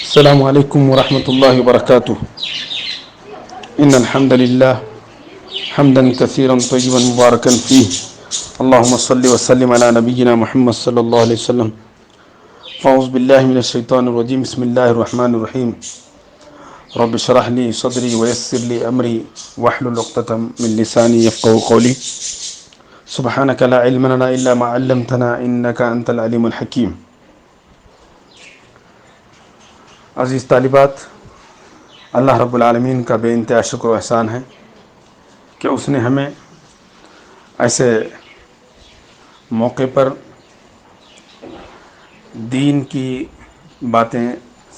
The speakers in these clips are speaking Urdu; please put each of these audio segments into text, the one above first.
السلام عليكم ورحمة الله وبركاته. إن الحمد لله حمدا كثيرا طيبا مباركا فيه. اللهم صل وسلم على نبينا محمد صلى الله عليه وسلم. فأعوذ بالله من الشيطان الرجيم. بسم الله الرحمن الرحيم. رب اشرح لي صدري ويسر لي أمري واحلل عقدة من لساني يفقهوا قولي. سبحانك لا علم لنا إلا ما علمتنا إنك أنت العليم الحكيم. عزیز طالبات، اللہ رب العالمین کا بے انتہا شکر و احسان ہے کہ اس نے ہمیں ایسے موقع پر دین کی باتیں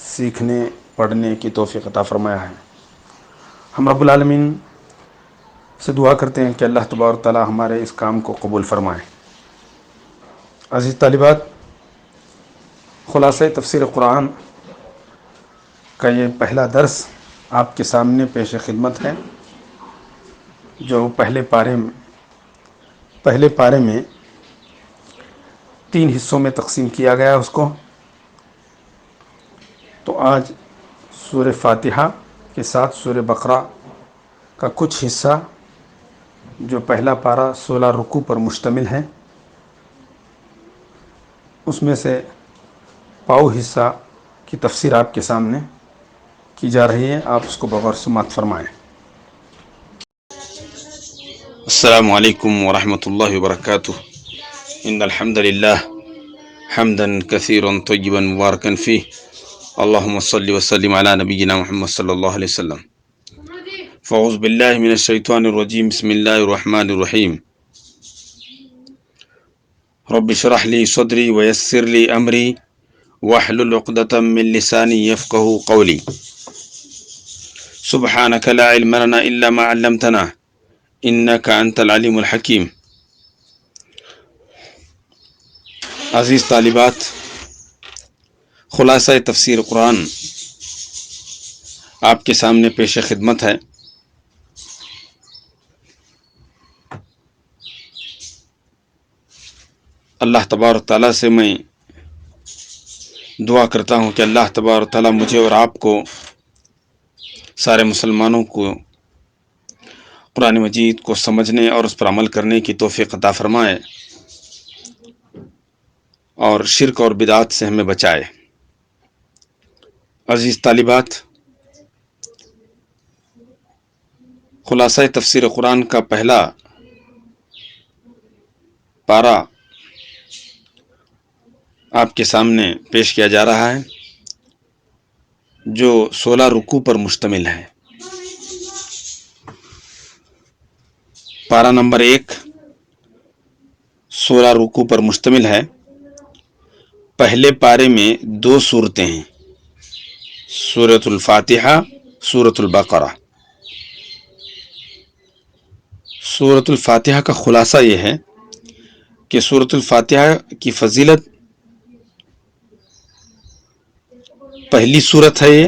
سیکھنے پڑھنے کی توفیق عطا فرمایا ہے. ہم رب العالمین سے دعا کرتے ہیں کہ اللہ تبارک و تعالی ہمارے اس کام کو قبول فرمائے. عزیز طالبات، خلاصہ تفسیر قرآن کا یہ پہلا درس آپ کے سامنے پیش خدمت ہے، جو پہلے پارے میں 3 حصوں میں تقسیم کیا گیا اس کو. تو آج سورہ فاتحہ کے ساتھ سورہ بقرہ کا کچھ حصہ، جو پہلا پارہ 16 رکوع پر مشتمل ہے، اس میں سے پاؤ حصہ کی تفسیر آپ کے سامنے کی جا رہی ہے. آپ اس کو بغور سماعت فرمائیں. السلام علیکم ورحمۃ اللہ وبرکاتہ. ان الحمد للہ حمدا کثیرا طیبا مبارکا فیہ. اللہم صلی وسلم علی نبینا محمد صلی اللہ علیہ وسلم. فاعوذ باللہ من الشیطان الرجیم. بسم اللہ الرحمن الرحیم. رب اشرح لی صدری ویسر لی امری واحلل عقدۃ من لسانی یفقہوا قولی. سبحانک لا علم لنا الا ما علمتنا انک انت العلیم الحکیم. عزیز طالبات، خلاصہ تفسیر قرآن آپ کے سامنے پیش خدمت ہے. اللہ تبارک تعالیٰ سے میں دعا کرتا ہوں کہ اللہ تبارک تعالیٰ مجھے اور آپ کو، سارے مسلمانوں کو، قرآن مجید کو سمجھنے اور اس پر عمل کرنے کی توفیق عطا فرمائے اور شرک اور بدعات سے ہمیں بچائے. عزیز طالبات، خلاصہ تفسیر قرآن کا پہلا پارہ آپ کے سامنے پیش کیا جا رہا ہے، جو 16 رکوع پر مشتمل ہے. پارہ نمبر 1 16 رکوع پر مشتمل ہے. پہلے پارے میں 2 صورتیں ہیں، سورۃ الفاتحہ، سورۃ البقرہ. سورۃ الفاتحہ کا خلاصہ یہ ہے کہ سورۃ الفاتحہ کی فضیلت، پہلی صورت ہے یہ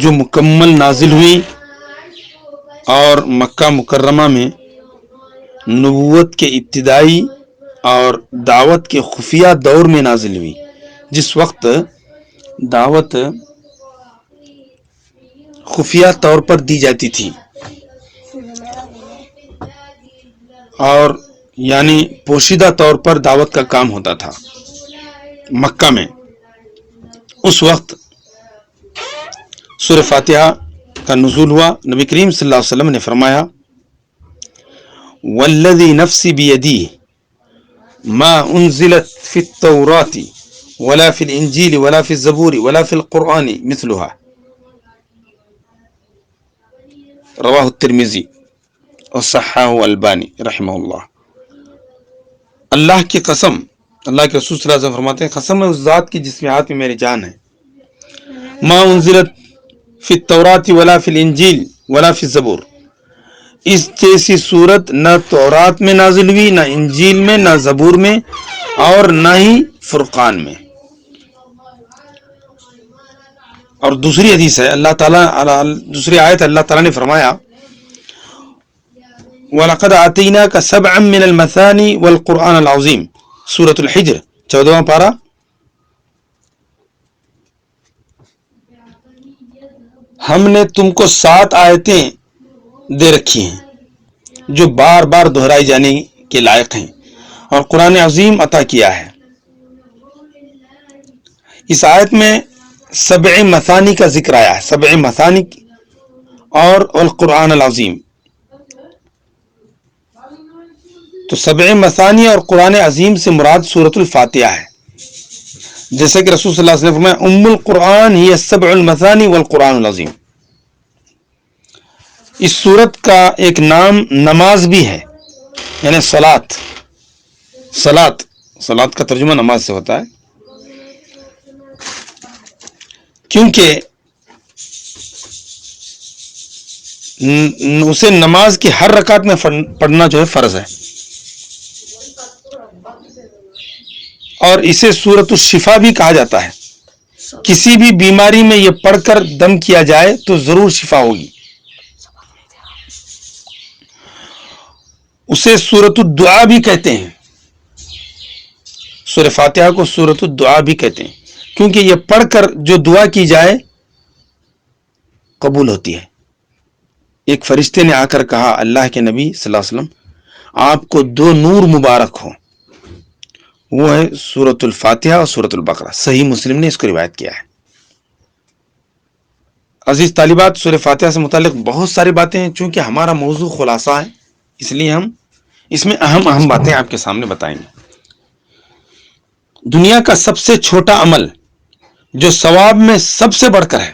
جو مکمل نازل ہوئی اور مکہ مکرمہ میں نبوت کے ابتدائی اور دعوت کے خفیہ دور میں نازل ہوئی، جس وقت دعوت خفیہ طور پر دی جاتی تھی، اور یعنی پوشیدہ طور پر دعوت کا کام ہوتا تھا مکہ میں. اس وقت سورہ فاتحہ کا نزول ہوا. نبی کریم صلی اللہ علیہ وسلم نے فرمایا: والذی نفسی بیدی ما انزلت فی التوراۃ ولا فی الانجیل ولا فی الزبور ولا فی القرآن مثلها. رواہ الترمذی اور صححہ البانی رحمہ اللہ. اللہ کی قسم، اللہ کے رسول صلی اللہ علیہ وسلم فرماتے ہیں، قسم ہے اس ذات کی جس میں ہاتھ میں میری جان ہے، ما انزلت فی التوراۃ ولا فی الانجیل ولا فی الزبور، اس جیسی صورت نہ تورات میں نازل ہوئی، نہ انجیل میں، نہ زبور میں، اور نہ ہی فرقان میں. اور دوسری حدیث ہے، اللہ تعالیٰ دوسری آیت اللہ تعالیٰ نے فرمایا: وَلَقَدْ آتَيْنَاكَ سَبْعًا مِّنَ الْمَثَانِي وَالْقُرْآنَ الْعَظِيمِ. سورۃ الحجر 14واں پارہ. ہم نے تم کو 7 آیتیں دے رکھی ہیں جو بار بار دہرائی جانے کے لائق ہیں اور قرآن عظیم عطا کیا ہے۔ اس آیت میں 7 مثانی کا ذکر آیا ہے، 7 مثانی اور القرآن العظیم۔ تو 7 مثانی اور قرآن عظیم سے مراد سورۃ الفاتحہ ہے، جیسے کہ رسول صلی اللہ علیہ وسلم نے فرمایا ام القرآن ہی 7 المثانی والقرآن العظیم۔ اس سورت کا ایک نام نماز بھی ہے، یعنی صلاۃ کا ترجمہ نماز سے ہوتا ہے، کیونکہ اسے نماز کی ہر رکعت میں پڑھنا جو ہے فرض ہے، اور اسے سورۃ الشفا بھی کہا جاتا ہے۔ کسی بھی بیماری میں یہ پڑھ کر دم کیا جائے تو ضرور شفا ہوگی۔ اسے سورۃ الدعا بھی کہتے ہیں، سورہ فاتحہ کو سورۃ الدعا بھی کہتے ہیں، کیونکہ یہ پڑھ کر جو دعا کی جائے قبول ہوتی ہے۔ ایک فرشتے نے آ کر کہا اللہ کے نبی صلی اللہ علیہ وسلم آپ کو 2 نور مبارک ہو، وہ ہے سورۃ الفاتحہ اور سورۃ البقرہ۔ صحیح مسلم نے اس کو روایت کیا ہے۔ عزیز طالبات، سورہ فاتحہ سے متعلق بہت ساری باتیں ہیں، چونکہ ہمارا موضوع خلاصہ ہے اس لیے ہم اس میں اہم باتیں آپ کے سامنے بتائیں گے۔ دنیا کا سب سے چھوٹا عمل جو ثواب میں سب سے بڑھ کر ہے،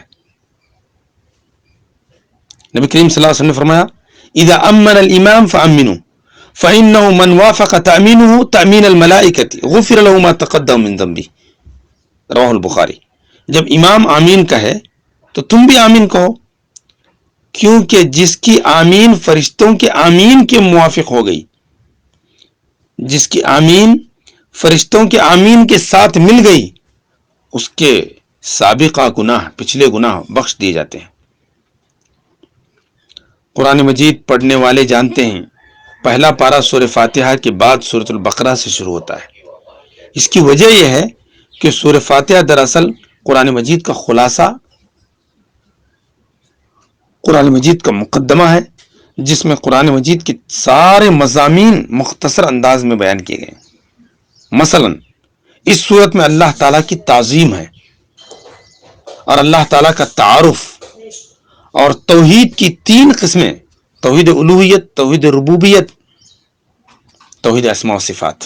نبی کریم صلی اللہ علیہ وسلم نے فرمایا اذا امن الامام فامنوا فانه من وافق تامینه تامین الملائکۃ غفر له ما تقدم من ذنبه، رواه البخاری۔ جب امام آمین کہے تو تم بھی آمین کہو، کیونکہ جس کی آمین فرشتوں کے آمین کے موافق ہو گئی، جس کی آمین فرشتوں کے آمین کے ساتھ مل گئی، اس کے سابقہ گناہ، پچھلے گناہ بخش دیے جاتے ہیں۔ قرآن مجید پڑھنے والے جانتے ہیں پہلا پارہ سورہ فاتحہ کے بعد سورۃ البقرہ سے شروع ہوتا ہے۔ اس کی وجہ یہ ہے کہ سورہ فاتحہ دراصل قرآن مجید کا خلاصہ، قرآن مجید کا مقدمہ ہے، جس میں قرآن مجید کے سارے مضامین مختصر انداز میں بیان کیے گئے ہیں۔ مثلا اس سورت میں اللہ تعالیٰ کی تعظیم ہے اور اللہ تعالیٰ کا تعارف اور توحید کی 3 قسمیں، توحید الوہیت، توحید ربوبیت، توحید اسماء و صفات۔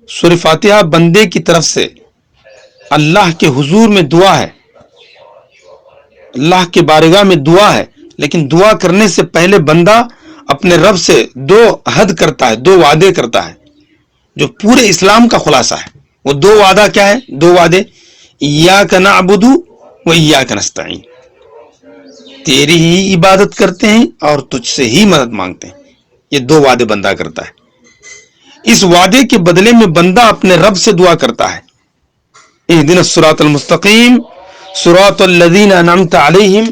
سورہ فاتحہ بندے کی طرف سے اللہ کے حضور میں دعا ہے، اللہ کے بارگاہ میں دعا ہے، لیکن دعا کرنے سے پہلے بندہ اپنے رب سے 2 عہد کرتا ہے، 2 وعدے کرتا ہے، جو پورے اسلام کا خلاصہ ہے۔ وہ 2 وعدہ کیا ہے؟ 2 وعدے، ایاک نعبد و ایاک نستعین، تیری ہی عبادت کرتے ہیں اور تجھ سے ہی مدد مانگتے ہیں۔ یہ 2 وعدے بندہ کرتا ہے۔ اس وعدے کے بدلے میں بندہ اپنے رب سے دعا کرتا ہے، اہدنا الصراط المستقیم صراط الذین انعمت علیہم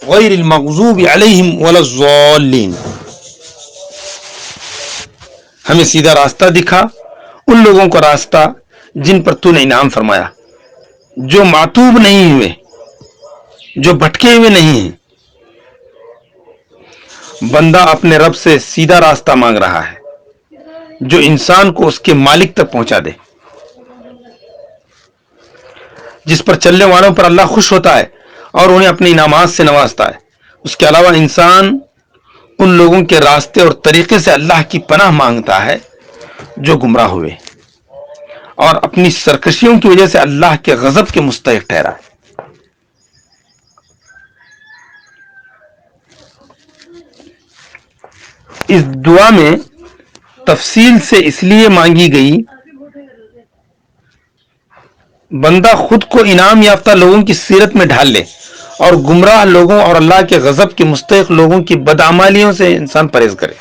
غیر المغضوب علیہم ولا الضالین۔ ہمیں سیدھا راستہ دکھا، ان لوگوں کا راستہ جن پر تو نے انعام فرمایا، جو معتوب نہیں ہوئے، جو بھٹکے ہوئے نہیں ہیں۔ بندہ اپنے رب سے سیدھا راستہ مانگ رہا ہے جو انسان کو اس کے مالک تک پہنچا دے، جس پر چلنے والوں پر اللہ خوش ہوتا ہے اور انہیں اپنے انعامات سے نوازتا ہے۔ اس کے علاوہ انسان ان لوگوں کے راستے اور طریقے سے اللہ کی پناہ مانگتا ہے جو گمراہ ہوئے اور اپنی سرکشیوں کی وجہ سے اللہ کے غضب کے مستحق ٹھہرا ہے۔ اس دعا میں تفصیل سے اس لیے مانگی گئی، بندہ خود کو انعام یافتہ لوگوں کی سیرت میں ڈھال لے اور گمراہ لوگوں اور اللہ کے غضب کے مستحق لوگوں کی بدعمالیوں سے انسان پرہیز کرے۔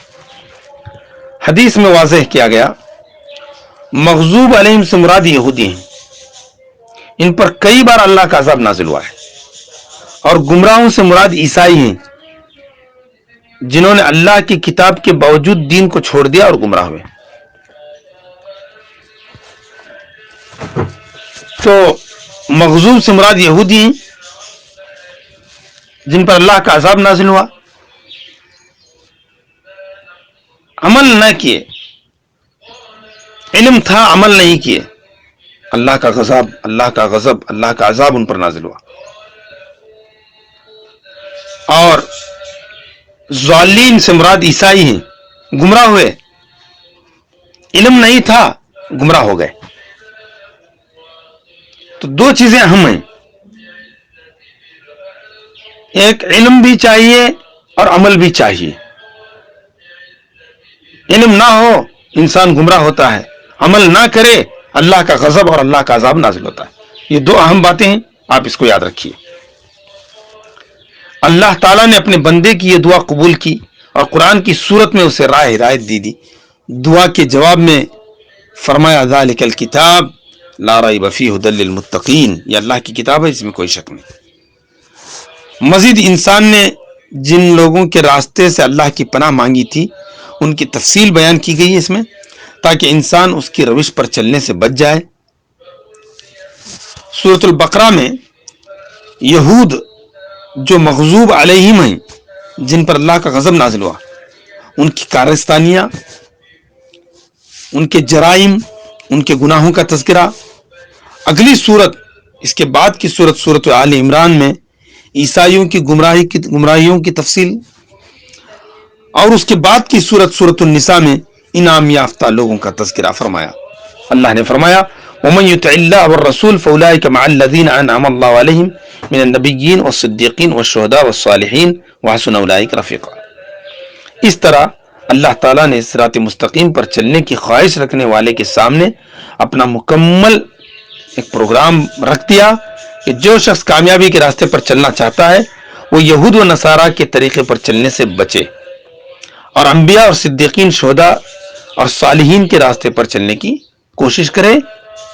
حدیث میں واضح کیا گیا، مغضوب علیہم سے مراد یہودی ہیں، ان پر کئی بار اللہ کا عذاب نازل ہوا ہے، اور گمراہوں سے مراد عیسائی ہیں، جنہوں نے اللہ کی کتاب کے باوجود دین کو چھوڑ دیا اور گمراہ ہوئے۔ تو مغضوب سے مراد یہودی ہیں جن پر اللہ کا عذاب نازل ہوا، عمل نہ کیے، علم تھا عمل نہیں کیے، اللہ کا غضب، اللہ کا غضب، اللہ کا عذاب ان پر نازل ہوا۔ اور ضالین سے مراد عیسائی ہیں، گمراہ ہوئے، علم نہیں تھا، گمراہ ہو گئے۔ تو دو چیزیں اہم ہیں، ایک علم بھی چاہیے اور عمل بھی چاہیے۔ علم نہ ہو انسان گمراہ ہوتا ہے، عمل نہ کرے اللہ کا غضب اور اللہ کا عذاب نازل ہوتا ہے۔ یہ دو اہم باتیں ہیں، آپ اس کو یاد رکھیے۔ اللہ تعالیٰ نے اپنے بندے کی یہ دعا قبول کی اور قرآن کی صورت میں اسے راہ ہدایت دی۔ دعا کے جواب میں فرمایا ذالک الکتاب لا ریب فیہ ھدی للمتقین، یہ اللہ کی کتاب ہے، اس میں کوئی شک نہیں۔ مزید انسان نے جن لوگوں کے راستے سے اللہ کی پناہ مانگی تھی ان کی تفصیل بیان کی گئی ہے اس میں، تاکہ انسان اس کی روش پر چلنے سے بچ جائے۔ سورۃ البقرہ میں یہود جو مغضوب علیہم ہیں، جن پر اللہ کا غضب نازل ہوا، ان کی کارستانیاں، ان کے جرائم، ان کے گناہوں کا تذکرہ۔ اگلی سورت، اس کے بعد کی سورت، سورۃ آل عمران میں عیسائیوں کی گمراہیوں کی تفصیل، اور اس کے بعد کی سورت، سورۃ النساء میں انعام یافتہ لوگوں کا تذکرہ فرمایا۔ اللہ نے فرمایا وَمَن يُطِعِ اللَّهَ وَالرَّسُولَ فَأُولَٰئِكَ مَعَ الَّذِينَ أَنْعَمَ اللَّهُ عَلَيْهِم مِّنَ النَّبِيِّينَ وَالصِّدِّيقِينَ وَالشُّهَدَاءِ وَالصَّالِحِينَ وَحَسُنَ أُولَٰئِكَ رَفِيقًا۔ اس طرح اللہ تعالیٰ نے صراط مستقیم پر چلنے کی خواہش رکھنے والے کے سامنے اپنا مکمل ایک پروگرام رکھ دیا کہ جو شخص کامیابی کے راستے پر چلنا چاہتا ہے وہ یہود و نصارہ کے طریقے پر چلنے سے بچے اور انبیاء اور صدیقین، شہداء اور صالحین کے راستے پر چلنے کی کوشش کرے،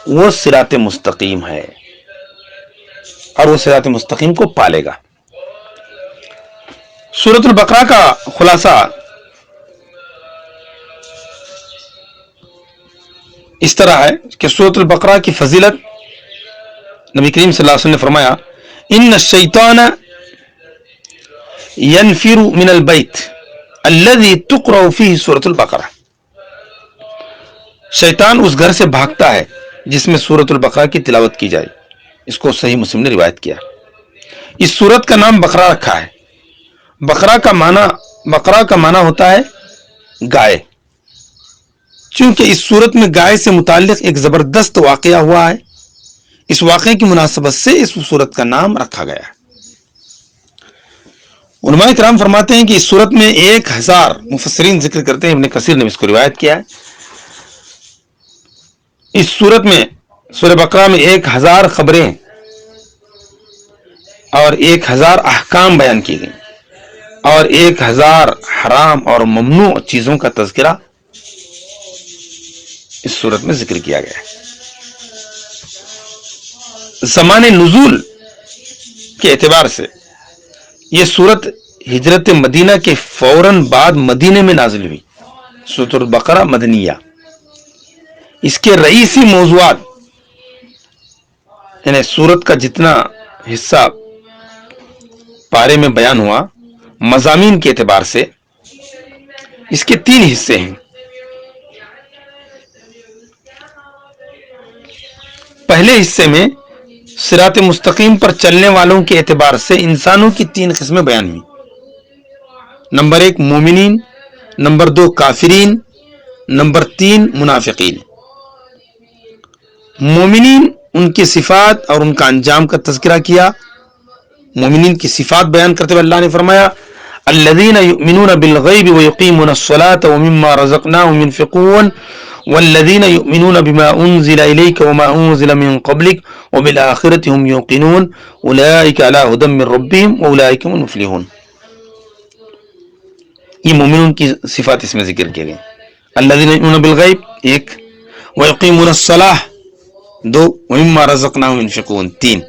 وہ صراط مستقیم ہے اور وہ صراط مستقیم کو پالے گا۔ سورۃ البقرہ کا خلاصہ اس طرح ہے کہ سورۃ البقرہ کی فضیلت، نبی کریم صلی اللہ علیہ وسلم نے فرمایا ان الشیطان ينفر من البیت الذي تقرأ فيه سورۃ البقرہ، شیطان اس گھر سے بھاگتا ہے جس میں سورۃ البقرہ کی تلاوت کی جائے۔ اس کو صحیح مسلم نے روایت کیا۔ اس سورت کا نام بقرہ رکھا ہے۔ بقرہ کا معنی ہوتا ہے گائے، چونکہ اس سورت میں گائے سے متعلق ایک زبردست واقعہ ہوا ہے، اس واقعے کی مناسبت سے اس سورت کا نام رکھا گیا ہے۔ علماء کرام فرماتے ہیں کہ اس سورت میں 1000 مفسرین ذکر کرتے ہیں، ابن کثیر نے اس کو روایت کیا ہے۔ اس سورت میں، سورہ بقرہ میں 1000 خبریں اور 1000 احکام بیان کیے گئے اور 1000 حرام اور ممنوع چیزوں کا تذکرہ اس سورت میں ذکر کیا گیا ہے۔ زمان نزول کے اعتبار سے یہ سورت ہجرت مدینہ کے فوراً بعد مدینے میں نازل ہوئی۔ سورۃ البقرہ مدنیہ۔ اس کے رئیسی موضوعات، یعنی سورت کا جتنا حصہ پارے میں بیان ہوا، مضامین کے اعتبار سے اس کے 3 حصے ہیں۔ پہلے حصے میں صراط مستقیم پر چلنے والوں کے اعتبار سے انسانوں کی 3 قسمیں بیان ہوئی۔ نمبر 1 مومنین، نمبر 2 کافرین، نمبر 3 منافقین۔ مومنین، ان کی صفات اور ان کا انجام کا تذکرہ کیا۔ مومنین کی صفات بیان کرتے ہوئے اللہ نے فرمایا الذین یؤمنون بالغیب ویقیمون الصلاة ومما رزقناهم ينفقون والذین یؤمنون بما انزل الیک وما انزل من قبلک وبالآخرة هم یوقنون اولئک علی ھدی من ربهم واولئک هم المفلحون۔ یہ مومنون کی صفات اس میں ذکر کی گئی۔ الذین یؤمنون بالغیب 1، ویقیمون الصلاة 2، ومما رزقناهم ينفقون 3،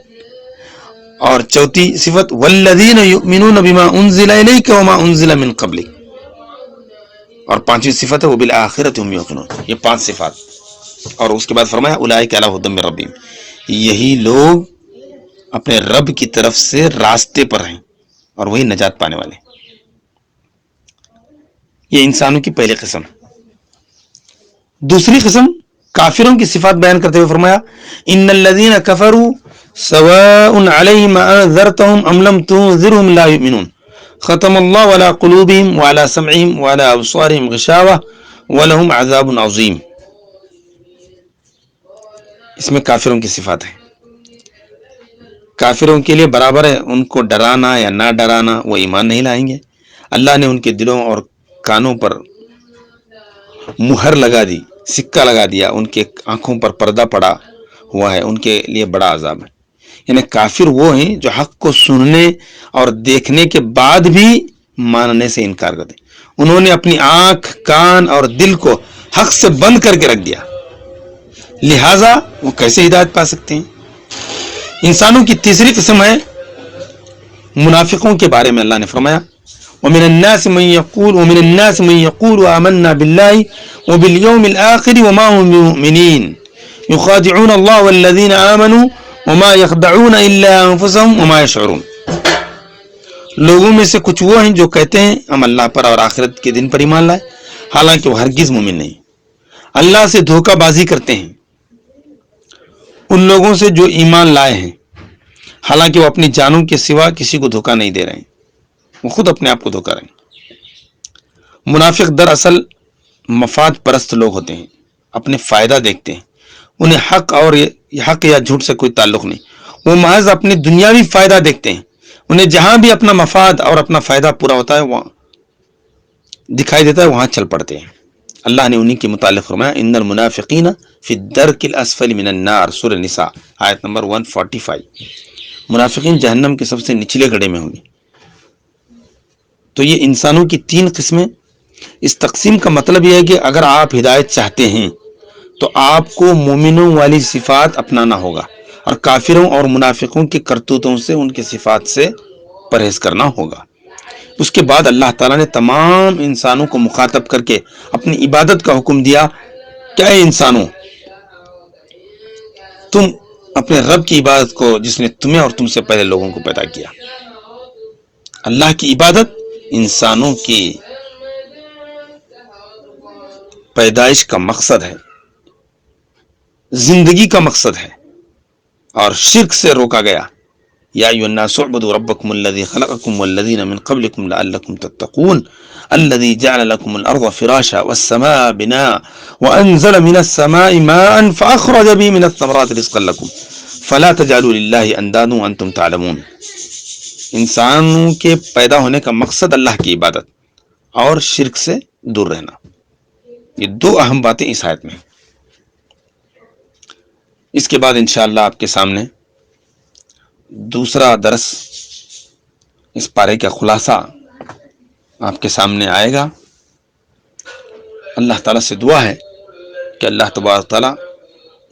اور چوتھی صفت والذین یؤمنون بما انزل الیک وما انزل من قبلک، اور 5ویں صفت ہے وبالآخرۃ هم یوقنون۔ یہ 5 صفات اور اس کے بعد فرمایا اولئک علی ھدی من ربہم، یہی لوگ اپنے رب کی طرف سے راستے پر ہیں اور وہی نجات پانے والے. یہ انسانوں کی پہلی قسم. دوسری قسم کافروں کی صفات بیان کرتے ہوئے فرمایا ان الذین کفروا سواء علیہم انذرتهم ام لم تنذرهم لا یؤمنون ختم اللہ علی قلوبہم وعلی سمعہم وعلی ابصارہم غشاوہ ولہم عذاب عظیم. اس میں کافروں کی صفات ہے. کافروں کے لیے برابر ہے ان کو ڈرانا یا نہ ڈرانا، وہ ایمان نہیں لائیں گے. اللہ نے ان کے دلوں اور کانوں پر مہر لگا دی، سکہ لگا دیا، ان کے آنکھوں پر پردہ پڑا ہوا ہے، ان کے لیے بڑا عذاب ہے. یعنی کافر وہ ہیں جو حق کو سننے اور دیکھنے کے بعد بھی ماننے سے انکار کرتے. انہوں نے اپنی آنکھ، کان اور دل کو حق سے بند کر کے رکھ دیا، لہذا وہ کیسے ہدایت پا سکتے ہیں. انسانوں کی تیسری قسم ہے منافقوں کے بارے میں اللہ نے فرمایا وَمِنَ النَّاسِ مَن يَقُولُ آمَنَّا بِاللَّهِ وَبِالْيَوْمِ الْآخِرِ وَمَا هُم بِمُؤْمِنِينَ يُخَادِعُونَ اللَّهَ وَالَّذِينَ آمَنُوا وَمَا يَخْدَعُونَ إِلَّا أَنفُسَهُمْ وَمَا يَشْعُرُونَ. لوگوں میں سے کچھ وہ ہیں جو کہتے ہیں ہم اللہ پر اور آخرت کے دن پر ایمان لائے، حالانکہ وہ ہرگز مومن نہیں. اللہ سے دھوکہ بازی کرتے ہیں ان لوگوں سے جو ایمان لائے ہیں، حالانکہ وہ اپنی جانوں کے سوا کسی کو دھوکہ نہیں دے رہے ہیں، وہ خود اپنے آپ کو دھوکہ رہے ہیں. منافق دراصل مفاد پرست لوگ ہوتے ہیں، اپنے فائدہ دیکھتے ہیں. انہیں حق یا جھوٹ سے کوئی تعلق نہیں، وہ محض اپنی دنیاوی فائدہ دیکھتے ہیں. انہیں جہاں بھی اپنا مفاد اور اپنا فائدہ پورا ہوتا ہے وہاں دکھائی دیتا ہے وہاں چل پڑتے ہیں. اللہ نے انہی کے متعلق فرمایا ان المنافقین فی الدرک الاسفل من النار، سورہ نساء آیت نمبر 145. منافقین جہنم کے سب سے نچلے گڑھے میں ہوں گے. تو یہ انسانوں کی تین قسمیں. اس تقسیم کا مطلب یہ ہے کہ اگر آپ ہدایت چاہتے ہیں تو آپ کو مومنوں والی صفات اپنانا ہوگا اور کافروں اور منافقوں کی کرتوتوں سے، ان کی صفات سے پرہیز کرنا ہوگا. اس کے بعد اللہ تعالیٰ نے تمام انسانوں کو مخاطب کر کے اپنی عبادت کا حکم دیا کہ اے انسانوں، تم اپنے رب کی عبادت کو جس نے تمہیں اور تم سے پہلے لوگوں کو پیدا کیا. اللہ کی عبادت انسانوں کی پیدائش کا مقصد ہے، زندگی کا مقصد ہے، اور شرک سے روکا گیا. یا ایھا الناس اعبدوا ربکم الذی خلقکم والذین من قبلکم لعلکم تتقون الذی جعل لکم الارض فراشا والسماء بناء وانزل من السماء ماء فاخرج به من الثمرات رزقا لکم فلا تجعلوا للہ اندادا وانتم تعلمون. انسانوں کے پیدا ہونے کا مقصد اللہ کی عبادت اور شرک سے دور رہنا. یہ دو اہم باتیں اس آیت میں. اس کے بعد انشاءاللہ آپ کے سامنے دوسرا درس، اس پارے کا خلاصہ آپ کے سامنے آئے گا. اللہ تعالیٰ سے دعا ہے کہ اللہ تبارک تعالیٰ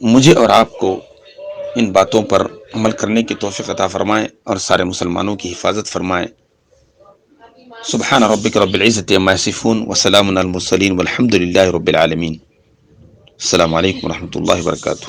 مجھے اور آپ کو ان باتوں پر عمل کرنے کی توفیق عطا فرمائے اور سارے مسلمانوں کی حفاظت فرمائے. سبحان ربک رب العزت عما یصفون وسلام علی المرسلین والحمد للہ رب العالمین. السلام علیکم ورحمۃ اللہ وبرکاتہ.